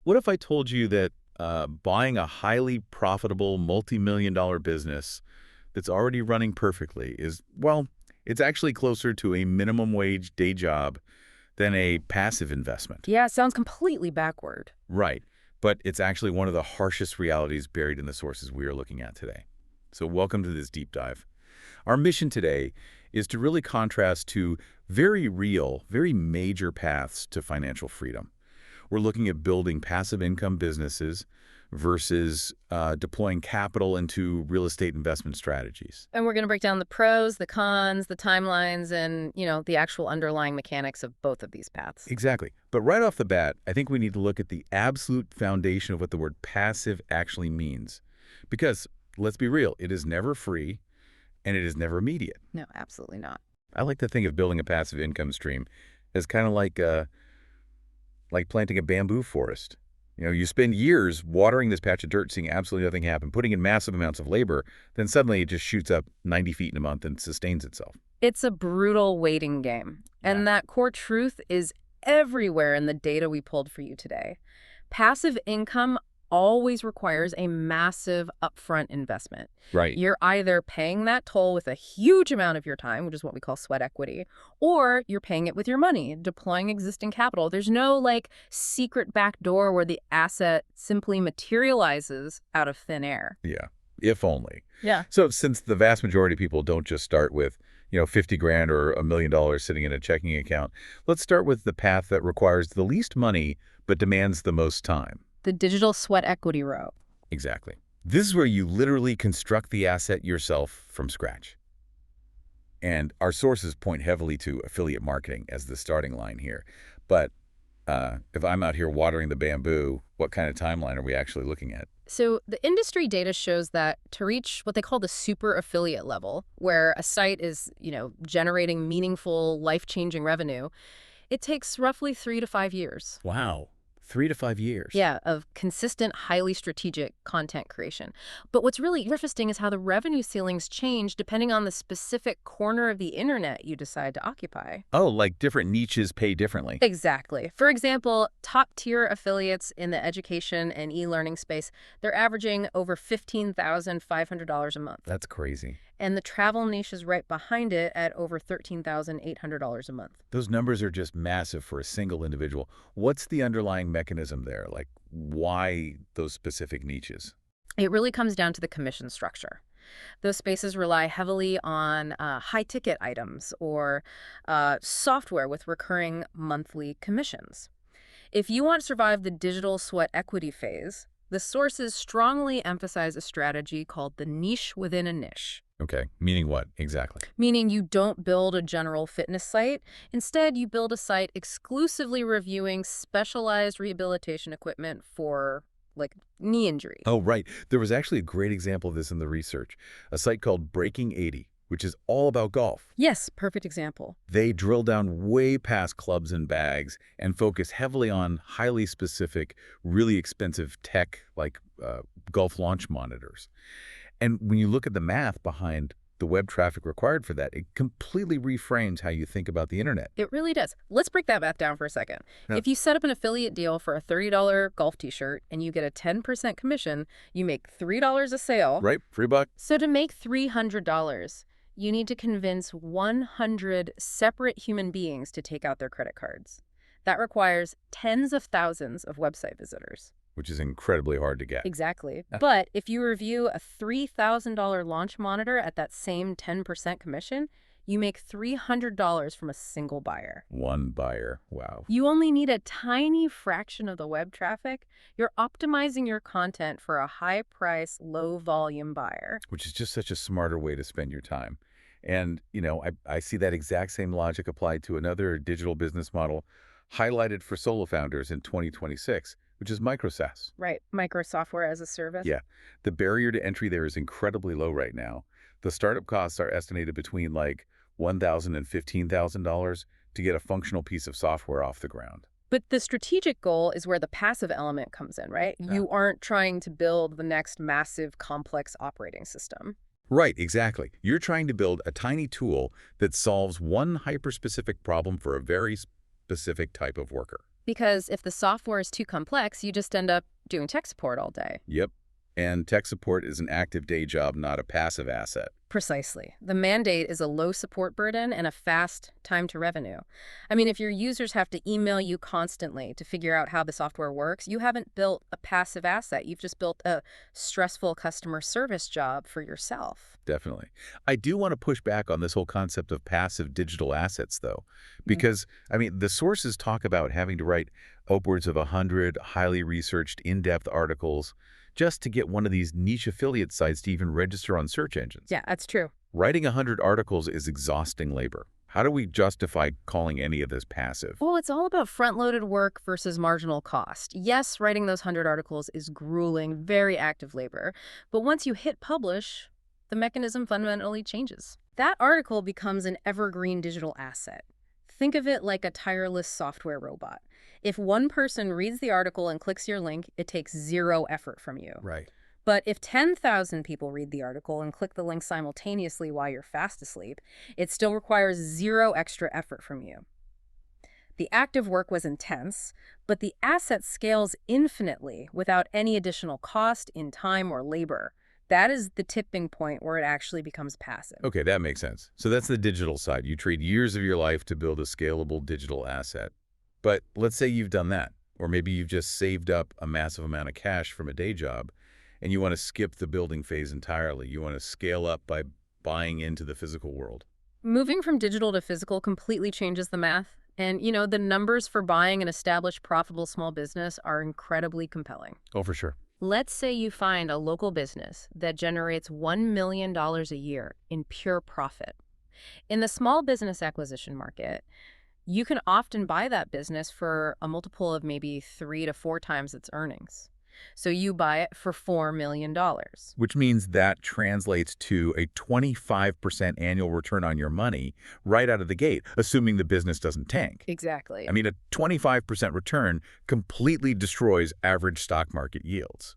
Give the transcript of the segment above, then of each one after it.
What if I told you that buying a highly profitable multi-million-dollar business that's already running perfectly is, well, it's actually closer to a minimum wage day job than a passive investment? Yeah, it sounds completely backward. Right. But it's actually one of the harshest realities buried in the sources we are looking at today. So welcome to this deep dive. Our mission today is to really contrast two very real, very major paths to financial freedom. We're looking at building passive income businesses versus deploying capital into real estate investment strategies. And we're going to break down the pros, the cons, the timelines, and, the actual underlying mechanics of both of these paths. Exactly. But right off the bat, I think we need to look at the absolute foundation of what the word passive actually means. Because, let's be real, it is never free and it is never immediate. No, absolutely not. I like to think of building a passive income stream as kind of like planting a bamboo forest. You spend years watering this patch of dirt, seeing absolutely nothing happen, putting in massive amounts of labor, then suddenly it just shoots up 90 feet in a month and sustains itself. It's a brutal waiting game. Yeah. And that core truth is everywhere in the data we pulled for you today. Passive income always requires a massive upfront investment. Right. You're either paying that toll with a huge amount of your time, which is what we call sweat equity, or you're paying it with your money, deploying existing capital. There's no secret back door where the asset simply materializes out of thin air. Yeah, if only. Yeah. So since the vast majority of people don't just start with 50 grand or $1 million sitting in a checking account, let's start with the path that requires the least money but demands the most time. The digital sweat equity row. Exactly. This is where you literally construct the asset yourself from scratch. And our sources point heavily to affiliate marketing as the starting line here. But if I'm out here watering the bamboo, what kind of timeline are we actually looking at? So the industry data shows that to reach what they call the super affiliate level, where a site is, generating meaningful, life-changing revenue, it takes roughly 3 to 5 years. Wow. 3 to 5 years. Yeah, of consistent, highly strategic content creation. But what's really interesting is how the revenue ceilings change depending on the specific corner of the internet you decide to occupy. Oh, like different niches pay differently. Exactly. For example, top-tier affiliates in the education and e-learning space, they're averaging over $15,500 a month. That's crazy. And the travel niche is right behind it at over $13,800 a month. Those numbers are just massive for a single individual. What's the underlying mechanism there? Like, why those specific niches? It really comes down to the commission structure. Those spaces rely heavily on high-ticket items or software with recurring monthly commissions. If you want to survive the digital sweat equity phase, the sources strongly emphasize a strategy called the niche within a niche. Okay, meaning what exactly? Meaning you don't build a general fitness site. Instead, you build a site exclusively reviewing specialized rehabilitation equipment for, knee injury. Oh, right. There was actually a great example of this in the research. A site called Breaking 80, which is all about golf. Yes, perfect example. They drill down way past clubs and bags and focus heavily on highly specific, really expensive tech like golf launch monitors. And when you look at the math behind the web traffic required for that, it completely reframes how you think about the internet. It really does. Let's break that math down for a second. Yeah. If you set up an affiliate deal for a $30 golf t-shirt and you get a 10% commission, you make $3 a sale. Right? Free buck? So to make $300, you need to convince 100 separate human beings to take out their credit cards. That requires tens of thousands of website visitors. Which is incredibly hard to get. Exactly. But if you review a $3,000 launch monitor at that same 10% commission, you make $300 from a single buyer. One buyer. Wow. You only need a tiny fraction of the web traffic. You're optimizing your content for a high-price, low-volume buyer. Which is just such a smarter way to spend your time. And, I see that exact same logic applied to another digital business model highlighted for solo founders in 2026, which is micro SaaS. Right, micro software as a service. Yeah. The barrier to entry there is incredibly low right now. The startup costs are estimated between $1,000 and $15,000 to get a functional piece of software off the ground. But the strategic goal is where the passive element comes in, right? Yeah. You aren't trying to build the next massive, complex operating system. Right, exactly. You're trying to build a tiny tool that solves one hyper-specific problem for a very specific type of worker. Because if the software is too complex, you just end up doing tech support all day. Yep. And tech support is an active day job, not a passive asset. Precisely. The mandate is a low support burden and a fast time to revenue. I mean, if your users have to email you constantly to figure out how the software works, you haven't built a passive asset. You've just built a stressful customer service job for yourself. Definitely. I do want to push back on this whole concept of passive digital assets, though, because, the sources talk about having to write upwards of 100 highly researched, in-depth articles just to get one of these niche affiliate sites to even register on search engines. Yeah, that's true. Writing 100 articles is exhausting labor. How do we justify calling any of this passive? Well, it's all about front-loaded work versus marginal cost. Yes, writing those 100 articles is grueling, very active labor, but once you hit publish, the mechanism fundamentally changes. That article becomes an evergreen digital asset. Think of it like a tireless software robot. If one person reads the article and clicks your link, it takes zero effort from you. Right. But if 10,000 people read the article and click the link simultaneously while you're fast asleep, it still requires zero extra effort from you. The active work was intense, but the asset scales infinitely without any additional cost in time or labor. That is the tipping point where it actually becomes passive. Okay, that makes sense. So that's the digital side. You trade years of your life to build a scalable digital asset. But let's say you've done that, or maybe you've just saved up a massive amount of cash from a day job, and you want to skip the building phase entirely. You want to scale up by buying into the physical world. Moving from digital to physical completely changes the math. And, the numbers for buying an established profitable small business are incredibly compelling. Oh, for sure. Let's say you find a local business that generates $1 million a year in pure profit. In the small business acquisition market, you can often buy that business for a multiple of maybe 3 to 4 times its earnings. So you buy it for $4 million. Which means that translates to a 25% annual return on your money right out of the gate, assuming the business doesn't tank. Exactly. A 25% return completely destroys average stock market yields.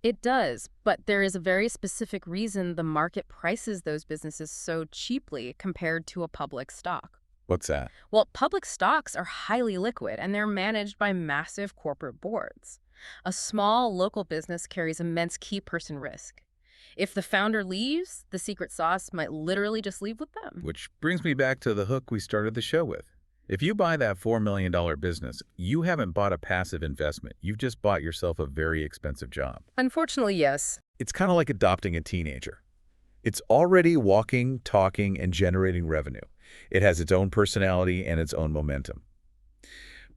It does, but there is a very specific reason the market prices those businesses so cheaply compared to a public stock. What's that? Well, public stocks are highly liquid, and they're managed by massive corporate boards. A small local business carries immense key person risk. If the founder leaves, the secret sauce might literally just leave with them. Which brings me back to the hook we started the show with. If you buy that $4 million business, you haven't bought a passive investment. You've just bought yourself a very expensive job. Unfortunately, yes. It's kind of like adopting a teenager. It's already walking, talking, and generating revenue. It has its own personality and its own momentum.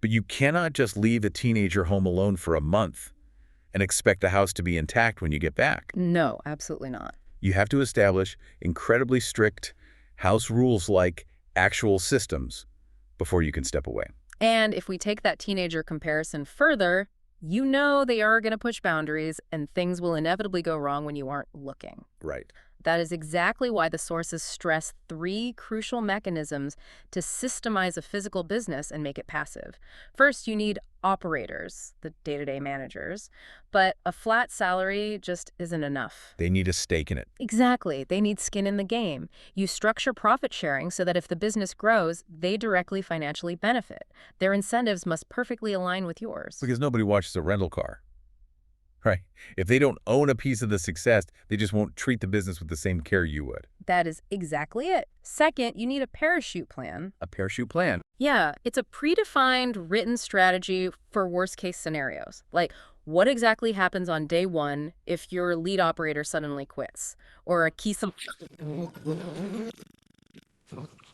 But you cannot just leave a teenager home alone for a month and expect the house to be intact when you get back. No, absolutely not. You have to establish incredibly strict house rules like actual systems before you can step away. And if we take that teenager comparison further, they are going to push boundaries and things will inevitably go wrong when you aren't looking. Right. That is exactly why the sources stress 3 crucial mechanisms to systemize a physical business and make it passive. First, you need operators, the day-to-day managers, but a flat salary just isn't enough. They need a stake in it. Exactly. They need skin in the game. You structure profit sharing so that if the business grows, they directly financially benefit. Their incentives must perfectly align with yours. Because nobody watches a rental car. Right. If they don't own a piece of the success, they just won't treat the business with the same care you would. That is exactly it. Second, you need a parachute plan. A parachute plan. Yeah, it's a predefined written strategy for worst-case scenarios. Like, what exactly happens on day 1 if your lead operator suddenly quits? Or a key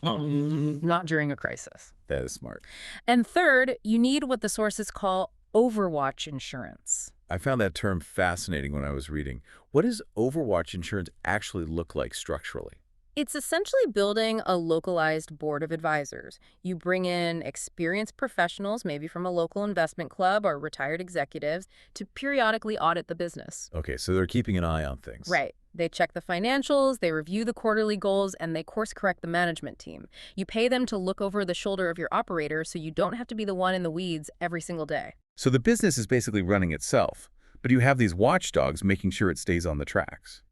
not during a crisis. That is smart. And third, you need what the sources call overwatch insurance. I found that term fascinating when I was reading. What does overwatch insurance actually look like structurally? It's essentially building a localized board of advisors. You bring in experienced professionals, maybe from a local investment club or retired executives, to periodically audit the business. Okay, so they're keeping an eye on things. Right. They check the financials, they review the quarterly goals, and they course-correct the management team. You pay them to look over the shoulder of your operator so you don't have to be the one in the weeds every single day. So the business is basically running itself, but you have these watchdogs making sure it stays on the tracks.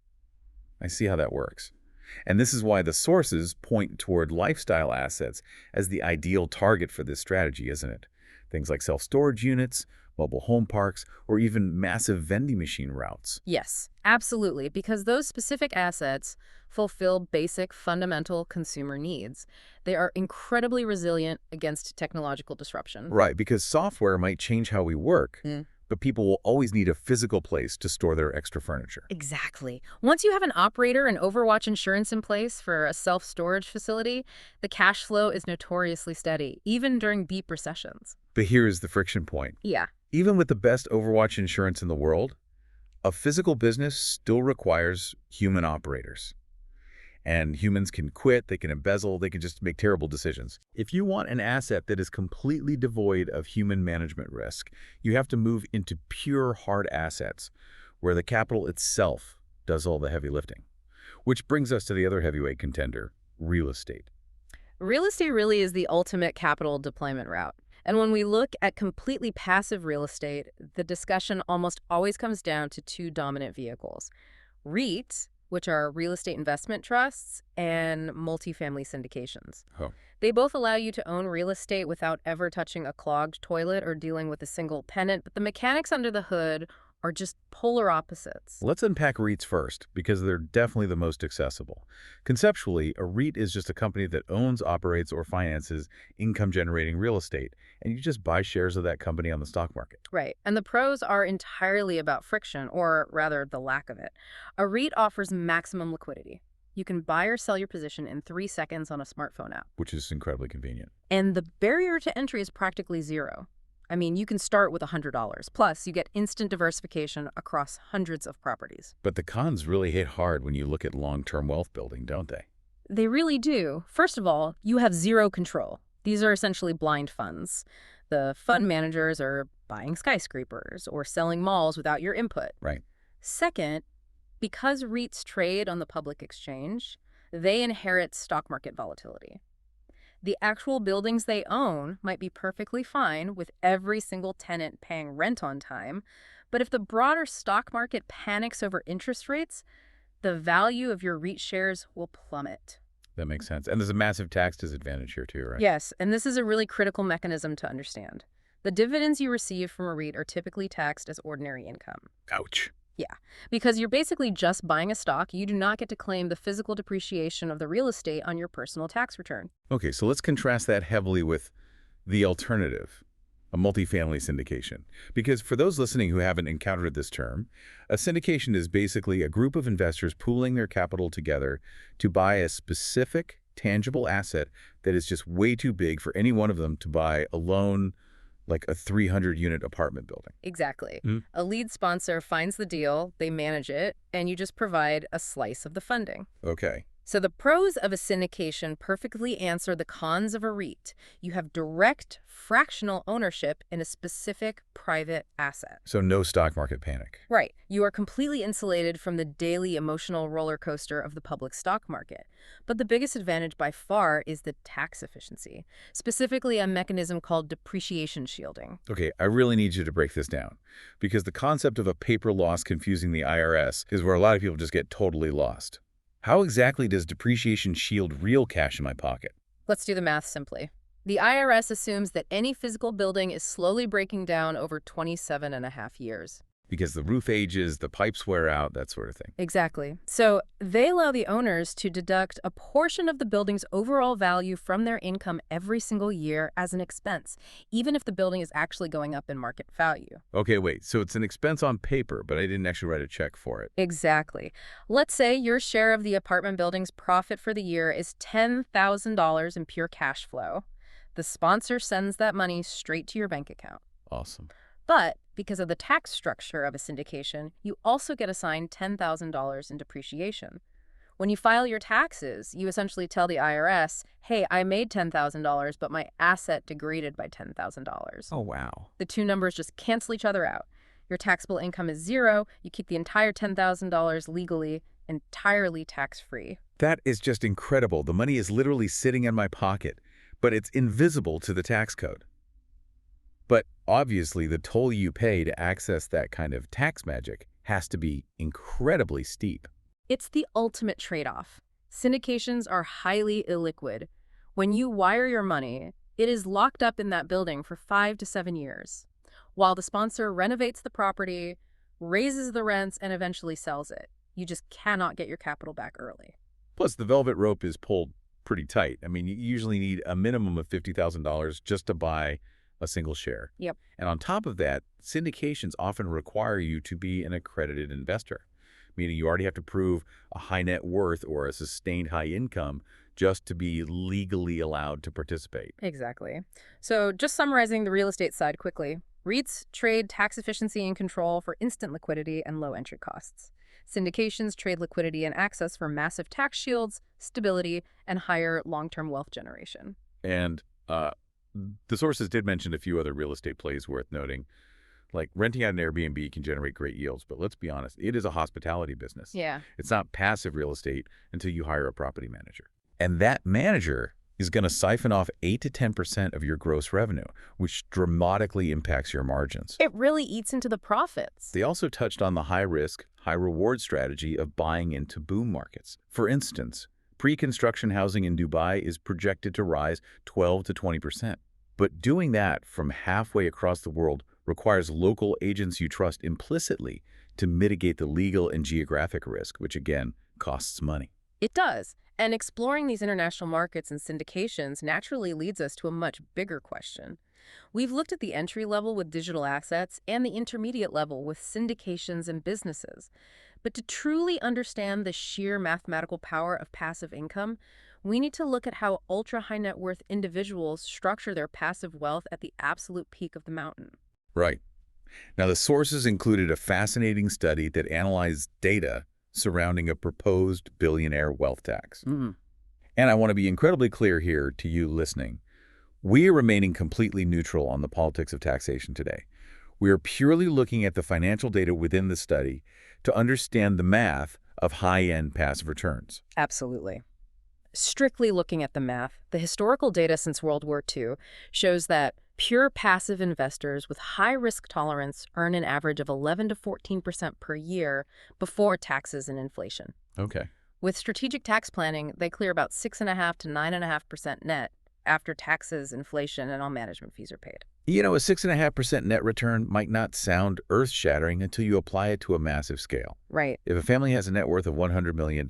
I see how that works. And this is why the sources point toward lifestyle assets as the ideal target for this strategy, isn't it? Things like self-storage units, mobile home parks, or even massive vending machine routes. Yes, absolutely, because those specific assets fulfill basic fundamental consumer needs. They are incredibly resilient against technological disruption. Right, because software might change how we work, Mm. but people will always need a physical place to store their extra furniture. Exactly. Once you have an operator and Overwatch insurance in place for a self-storage facility, the cash flow is notoriously steady, even during deep recessions. But here is the friction point. Yeah. Even with the best Overwatch insurance in the world, a physical business still requires human operators. And humans can quit, they can embezzle, they can just make terrible decisions. If you want an asset that is completely devoid of human management risk, you have to move into pure hard assets, where the capital itself does all the heavy lifting. Which brings us to the other heavyweight contender, real estate. Real estate really is the ultimate capital deployment route. And when we look at completely passive real estate, the discussion almost always comes down to two dominant vehicles: REITs, which are real estate investment trusts, and multifamily syndications. Oh. They both allow you to own real estate without ever touching a clogged toilet or dealing with a single tenant, but the mechanics under the hood are just polar opposites. Let's unpack REITs first, because they're definitely the most accessible. Conceptually, a REIT is just a company that owns, operates, or finances income-generating real estate, and you just buy shares of that company on the stock market. Right. And the pros are entirely about friction, or rather, the lack of it. A REIT offers maximum liquidity. You can buy or sell your position in 3 seconds on a smartphone app. Which is incredibly convenient. And the barrier to entry is practically zero. I mean, you can start with $100. Plus, you get instant diversification across hundreds of properties. But the cons really hit hard when you look at long-term wealth building, don't they? They really do. First of all, you have zero control. These are essentially blind funds. The fund managers are buying skyscrapers or selling malls without your input. Right. Second, because REITs trade on the public exchange, they inherit stock market volatility. The actual buildings they own might be perfectly fine with every single tenant paying rent on time, but if the broader stock market panics over interest rates, the value of your REIT shares will plummet. That makes sense. And there's a massive tax disadvantage here too, right? Yes, and this is a really critical mechanism to understand. The dividends you receive from a REIT are typically taxed as ordinary income. Ouch. Yeah, because you're basically just buying a stock. You do not get to claim the physical depreciation of the real estate on your personal tax return. Okay, so let's contrast that heavily with the alternative, a multifamily syndication. Because for those listening who haven't encountered this term, a syndication is basically a group of investors pooling their capital together to buy a specific, tangible asset that is just way too big for any one of them to buy alone, like a 300-unit apartment building. Exactly. Mm. A lead sponsor finds the deal, they manage it, and you just provide a slice of the funding. Okay. So the pros of a syndication perfectly answer the cons of a REIT. You have direct, fractional ownership in a specific private asset. So no stock market panic. Right. You are completely insulated from the daily emotional roller coaster of the public stock market. But the biggest advantage by far is the tax efficiency, specifically a mechanism called depreciation shielding. Okay, I really need you to break this down, because the concept of a paper loss confusing the IRS is where a lot of people just get totally lost. How exactly does depreciation shield real cash in my pocket? Let's do the math simply. The IRS assumes that any physical building is slowly breaking down over 27.5 years. Because the roof ages, the pipes wear out, that sort of thing. Exactly. So they allow the owners to deduct a portion of the building's overall value from their income every single year as an expense, even if the building is actually going up in market value. Okay, wait, so it's an expense on paper, but I didn't actually write a check for it. Exactly. Let's say your share of the apartment building's profit for the year is $10,000 in pure cash flow. The sponsor sends that money straight to your bank account. Awesome. But because of the tax structure of a syndication, you also get assigned $10,000 in depreciation. When you file your taxes, you essentially tell the IRS, hey, I made $10,000, but my asset degraded by $10,000. Oh, wow. The two numbers just cancel each other out. Your taxable income is zero. You keep the entire $10,000 legally, entirely tax-free. That is just incredible. The money is literally sitting in my pocket, but it's invisible to the tax code. But obviously, the toll you pay to access that kind of tax magic has to be incredibly steep. It's the ultimate trade-off. Syndications are highly illiquid. When you wire your money, It is locked up in that building for 5 to 7 years, while the sponsor renovates the property, raises the rents, and eventually sells it. You just cannot get your capital back early. Plus, the velvet rope is pulled pretty tight. I mean, you usually need a minimum of $50,000 just to buy a single share. Yep. And on top of that, syndications often require you to be an accredited investor, meaning you already have to prove a high net worth or a sustained high income just to be legally allowed to participate. Exactly. So just summarizing the real estate side quickly, REITs trade tax efficiency and control for instant liquidity and low entry costs. Syndications trade liquidity and access for massive tax shields, stability, and higher long-term wealth generation. And the sources did mention a few other real estate plays worth noting, like renting out an Airbnb can generate great yields, but let's be honest, it is a hospitality business. Yeah. It's not passive real estate until you hire a property manager. And that manager is going to siphon off 8 to 10% of your gross revenue, which dramatically impacts your margins. It really eats into the profits. They also touched on the high-risk, high-reward strategy of buying into boom markets. For instance, pre-construction housing in Dubai is projected to rise 12 to 20%. But doing that from halfway across the world requires local agents you trust implicitly to mitigate the legal and geographic risk, which again costs money. It does. And exploring these international markets and syndications naturally leads us to a much bigger question. We've looked at the entry level with digital assets and the intermediate level with syndications and businesses. But to truly understand the sheer mathematical power of passive income, we need to look at how ultra-high net worth individuals structure their passive wealth at the absolute peak of the mountain. Right. Now, the sources included a fascinating study that analyzed data surrounding a proposed billionaire wealth tax. And I want to be incredibly clear here to you listening. We are remaining completely neutral on the politics of taxation today. We are purely looking at the financial data within the study to understand the math of high-end passive returns. Absolutely. Strictly looking at the math, the historical data since World War II shows that pure passive investors with high risk tolerance earn an average of 11 to 14% per year before taxes and inflation. Okay. With strategic tax planning, they clear about 6.5 to 9.5% net after taxes, inflation, and all management fees are paid. You know, a 6.5% net return might not sound earth-shattering until you apply it to a massive scale. Right. If a family has a net worth of $100 million,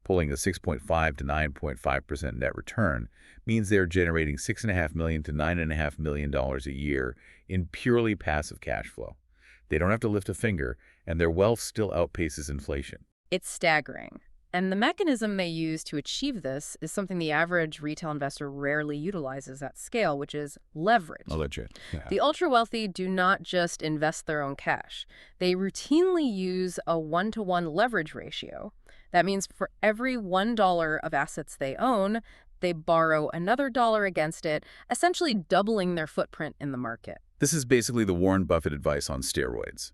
pulling a 6.5 to 9.5% net return means they're generating $6.5 million to $9.5 million a year in purely passive cash flow. They don't have to lift a finger, and their wealth still outpaces inflation. It's staggering. And the mechanism they use to achieve this is something the average retail investor rarely utilizes at scale, which is leverage. Legit. Yeah. The ultra-wealthy do not just invest their own cash. They routinely use a 1-to-1 leverage ratio. That means for every $1 of assets they own, they borrow another dollar against it, essentially doubling their footprint in the market. This is basically the Warren Buffett advice on steroids.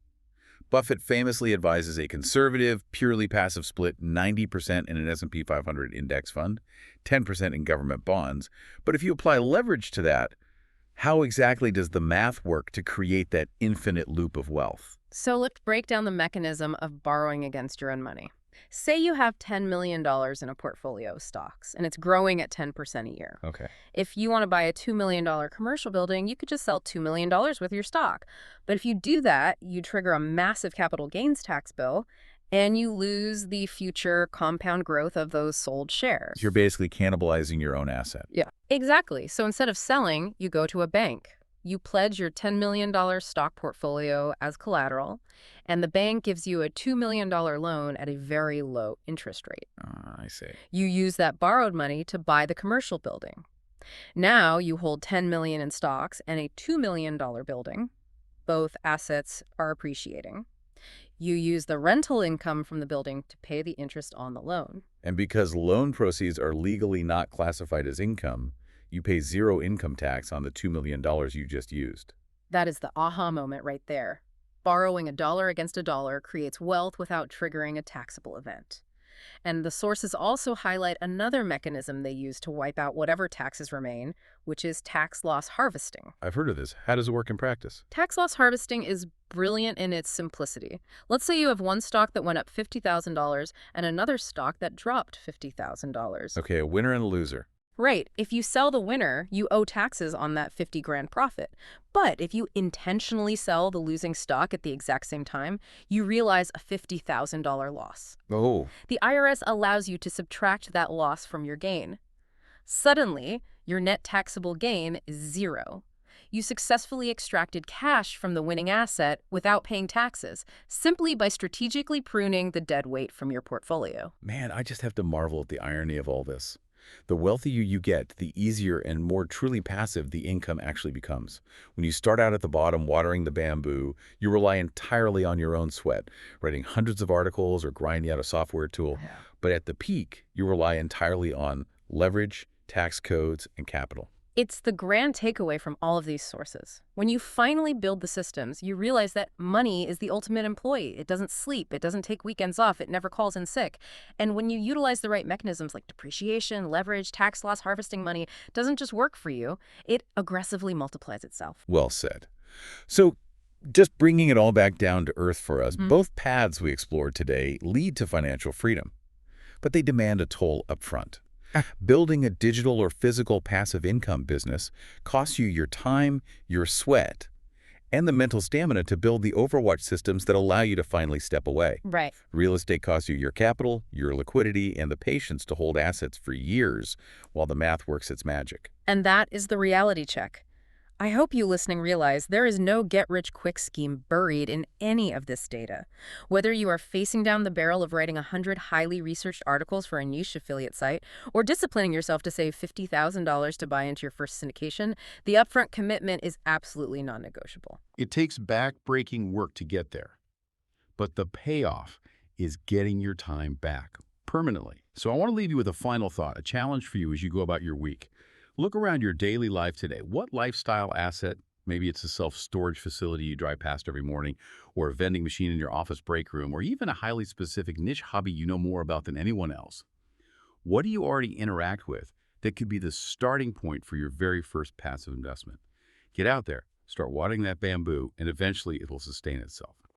Buffett famously advises a conservative, purely passive split 90% in an S&P 500 index fund, 10% in government bonds. But if you apply leverage to that, how exactly does the math work to create that infinite loop of wealth? So let's break down the mechanism of borrowing against your own money. Say you have $10 million in a portfolio of stocks, and it's growing at 10% a year. Okay. If you want to buy a $2 million commercial building, you could just sell $2 million with your stock. But if you do that, you trigger a massive capital gains tax bill, and you lose the future compound growth of those sold shares. You're basically cannibalizing your own asset. Yeah, exactly. So instead of selling, you go to a bank. You pledge your $10 million stock portfolio as collateral, and the bank gives you a $2 million loan at a very low interest rate. I see. You use that borrowed money to buy the commercial building. Now you hold $10 million in stocks and a $2 million building. Both assets are appreciating. You use the rental income from the building to pay the interest on the loan. And because loan proceeds are legally not classified as income, you pay zero income tax on the $2 million you just used. That is the aha moment right there. Borrowing a dollar against a dollar creates wealth without triggering a taxable event. And the sources also highlight another mechanism they use to wipe out whatever taxes remain, which is tax loss harvesting. I've heard of this. How does it work in practice? Tax loss harvesting is brilliant in its simplicity. Let's say you have one stock that went up $50,000 and another stock that dropped $50,000. Okay, a winner and a loser. Right. If you sell the winner, you owe taxes on that 50 grand profit. But if you intentionally sell the losing stock at the exact same time, you realize a $50,000 loss. Oh, The IRS allows you to subtract that loss from your gain. Suddenly, your net taxable gain is zero. You successfully extracted cash from the winning asset without paying taxes, simply by strategically pruning the dead weight from your portfolio. man, I just have to marvel at the irony of all this. The wealthier you get, the easier and more truly passive the income actually becomes. When you start out at the bottom watering the bamboo, you rely entirely on your own sweat, writing hundreds of articles or grinding out a software tool. Yeah. But at the peak, you rely entirely on leverage, tax codes, and capital. It's the grand takeaway from all of these sources. When you finally build the systems, you realize that money is the ultimate employee. It doesn't sleep, it doesn't take weekends off, it never calls in sick. And when you utilize the right mechanisms like depreciation, leverage, tax loss harvesting money, it doesn't just work for you, it aggressively multiplies itself. Well said. So, just bringing it all back down to earth for us, both paths we explored today lead to financial freedom, but they demand a toll up front. Building a digital or physical passive income business costs you your time, your sweat, and the mental stamina to build the overwatch systems that allow you to finally step away. Right. Real estate costs you your capital, your liquidity, and the patience to hold assets for years while the math works its magic. And that is the reality check. I hope you listening realize there is no get-rich-quick scheme buried in any of this data. Whether you are facing down the barrel of writing 100 highly researched articles for a niche affiliate site or disciplining yourself to save $50,000 to buy into your first syndication, the upfront commitment is absolutely non-negotiable. It takes back-breaking work to get there, but the payoff is getting your time back permanently. So I want to leave you with a final thought, a challenge for you as you go about your week. Look around your daily life today. What lifestyle asset, maybe it's a self-storage facility you drive past every morning, or a vending machine in your office break room, or even a highly specific niche hobby you know more about than anyone else. What do you already interact with that could be the starting point for your very first passive investment? Get out there, start watering that bamboo, and eventually it will sustain itself.